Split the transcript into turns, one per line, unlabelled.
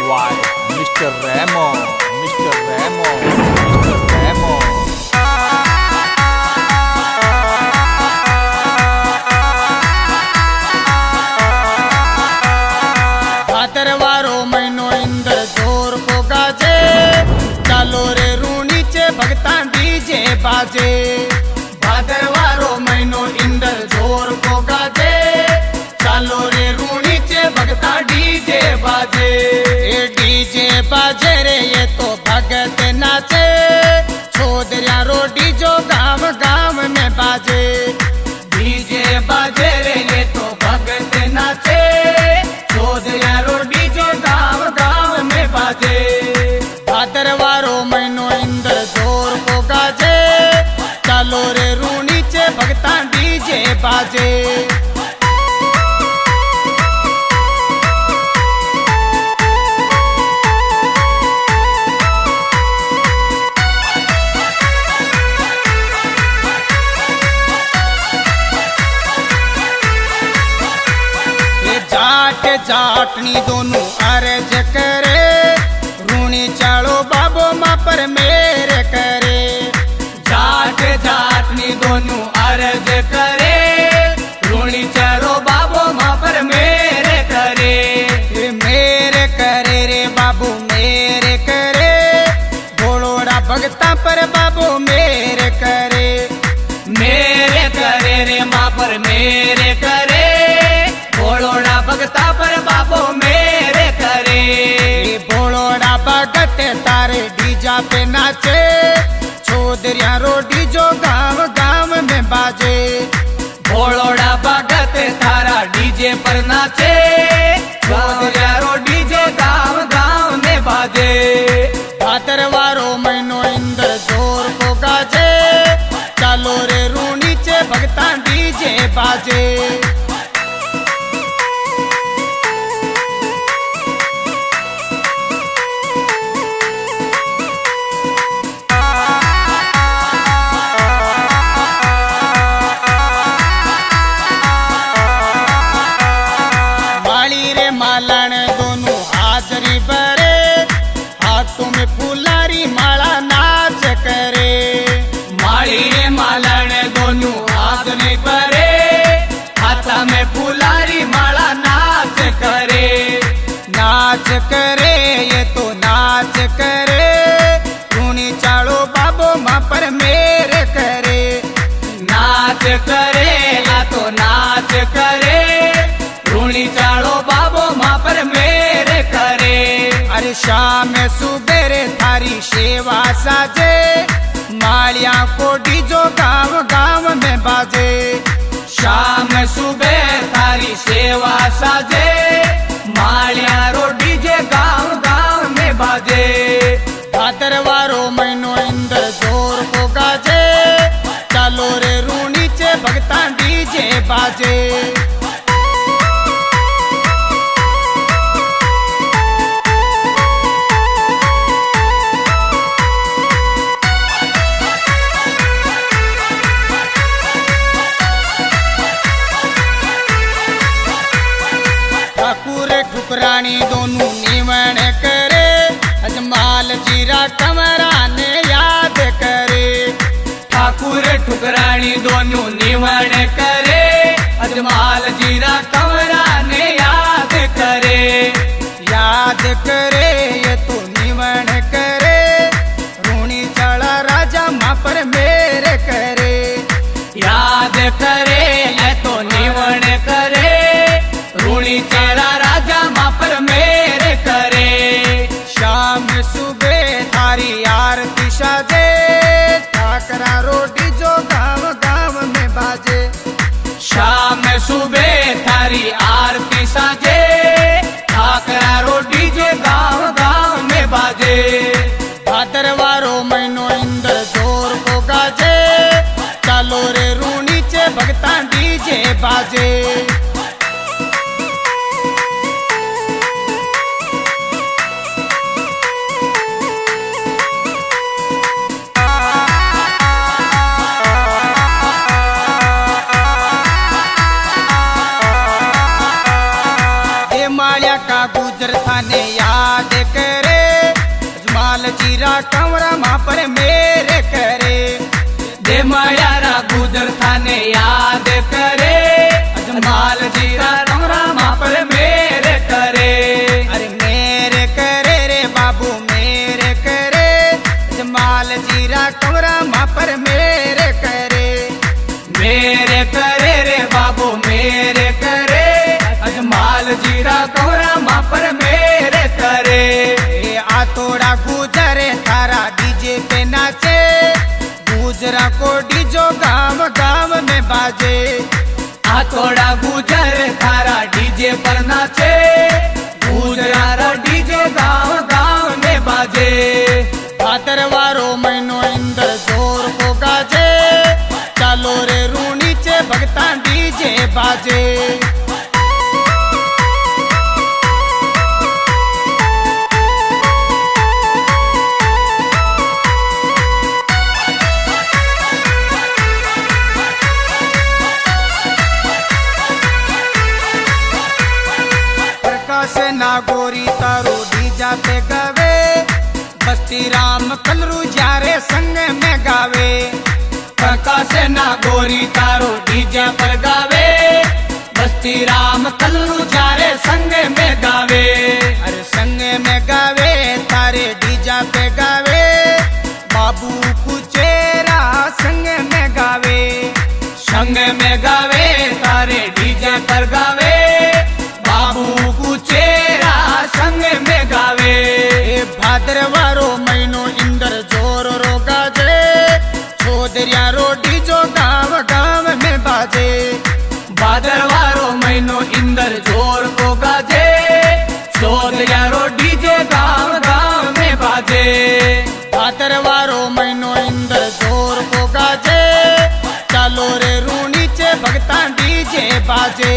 by Mr. Remo, Mr. Remo, Mr. Remo.
भादरवारो महीनो इंद्र जोर को गाजे, चालो रे रूनी चे भगता डीजे बाजे। भादरवारो महीनो इंद्र जोर को गाजे, चालो रे रूनी चे भगता डीजे बाजे। ये डीजे बाजे रे ये तो भगत नाचे, छोदरिया रोडी जो गाँव गाँव में बाजे। डीजे बाजे रे ये तो भगत नाचे, छोदरिया रोडी जो गाँव गाँव में बाजे। भादरवारो महीनो इंद्र जोर को गाजे, चालो रे रूनी चे भगता डीजे बाजे। जाट जाटनी दोनों अर्ज करे, रूनी चालो बाबो माँ पर मेरे करे। जाट जाटनी दोनों अर्ज करे, रूनी चालो बाबो माँ पर मेरे करे। मेरे करे रे बाबू मेरे करे, भोलोड़ा भगता पर बाबू मेरे करे। मेरे करे रे माँ पर मेरे करे, भोलोड़ा भगता पर बाबो मेरे करे। भोलोड़ा भगत तारे डीजा पे नाचे, छोदरिया रोडी जो गाँव गाँव में बाजे। भोलोड़ा भगत तारा डीजे पर नाचे, छोदरिया रोडी जो गाँव गाँव में बाजे। भादरवारो महीनो इंद्र जोर को गाजे, चालो रे रूनी चे भगता डीजे बाजे। मालन दोनों हाजरी भरे, हाथों में फुलारी माला नाच करे। माली रे मालन दोनों हाजरी भरे, हाथा में फुलारी माला नाच करे। नाच करे ये तो नाच करे, रूनी चालो बाबो माँ पर मेरे करे। नाच करे या तो नाच करे, रूनी चालो बाबो माँ पर मेरे करे। अरे शाम सुबेरे थारी सेवा साजे, मालिया को डीजो गाँव गाँव में बाजे। शाम सुबह थारी सेवा साजे, मालिया रो डीजे गाँव गाँव में बाजे। भादरवारो महीनो इंद्र जोर को गाजे, चालो रे रूनी चे भगता डीजे बाजे। ठाकुर ठुकरानी दोनों निवण करे, अजमाल जीरा कमरा ने याद करे। ठाकुर ठुकरानी दोनों निवण करे, अजमाल जीरा कमरा ने याद करे। याद करे ये तो निवण करे, रूनी चढ़ा राजा माँ पर मेरे करे। याद करे ये तो निवण करे, रूनी चढ़ा राजा माँ पर मेरे करे। शाम सुबह थारी आरती साजे, ठाकरा रोटी जो गाँव गाँव में बाजे। शाम सुबह थारी आरती साजे, ठाकरा रोटी जो गाँव गाँव में बाजे। भादरवारो महीनो इंद्र जोर को गाजे, चालो रे रूनी चे भगता डीजे बाजे। मालिया का गुजर थाने याद जीरा कंवरा माँ पर मेरे करे।
देमयारा गुजर थाने याद करे, अजमाल जीरा कंवरा माँ पर मेरे करे।
अरे मेरे करे रे बाबू मेरे करे, अजमाल जीरा कंवरा माँ पर मेरे करे।
मेरे करे रे बाबू मेरे करे, अजमाल जीरा कंवरा माँ पर मेरे करे।
ए आ थोड़ा गुजरे थारा डीजे पे नाचे, गुजरा को डीजो गाँव गाँव में बाजे।
आ थोड़ा गुजर थारा डीजे पर नाचे, गुजरा रो डीजे गाँव गाँव में बाजे।
भादरवारो महीनो इंद्र जोर को गाजे, चालो रे रूनी चे भगता डीजे बाजे। प्रकाश नागोरी तारो डीजा पे गावे, बस्ती राम कलरू जारे संग में गावे।
प्रकाश नागोरी तारो डीजे पर गावे, बस्ती राम कल्लू जारे संग में गावे।
अरे संग में गावे तारे डीजा पे गावे, बाबू कुचेरा संग में गावे।
संग में गावे तारे डीजे पर गावे, बाबू कुचेरा संग में गावे।
ए भादरवारो महीनो इंद्र जोर रो गाजे, छोदरिया रो डीजो गाँव गाँव में बाजे।
भादरवारो महीनो इंद्र जोर को गाजे, सोदरिया रो डीजे गाँव गाँव में बाजे।
भादरवारो महीनो इंद्र जोर को गाजे, चालो रे रूनी चे भगता डीजे बाजे।